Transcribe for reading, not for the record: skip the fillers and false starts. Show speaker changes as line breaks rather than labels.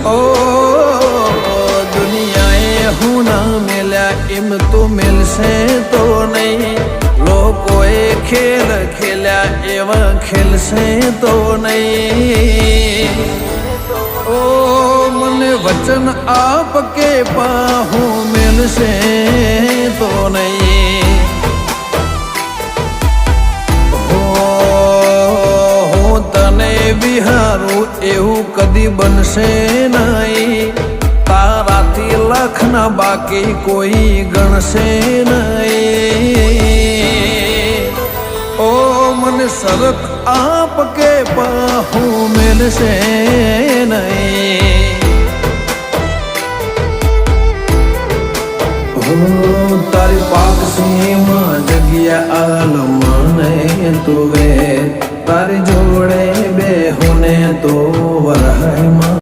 ओ दुनियाए हूँ ना मिला इम तो मिलसे तो नहीं लोकोए खेल खेला एवं खेलसे तो नहीं ओ मन वचन आपके पाहू मिलसे तो नहीं વિહારું એવું કદી બનશે નહીં તારાથી લાખના બાકી કોઈ ગણશે નહીં ઓ મને શરત આપ કે પાહું મેલશે નહીં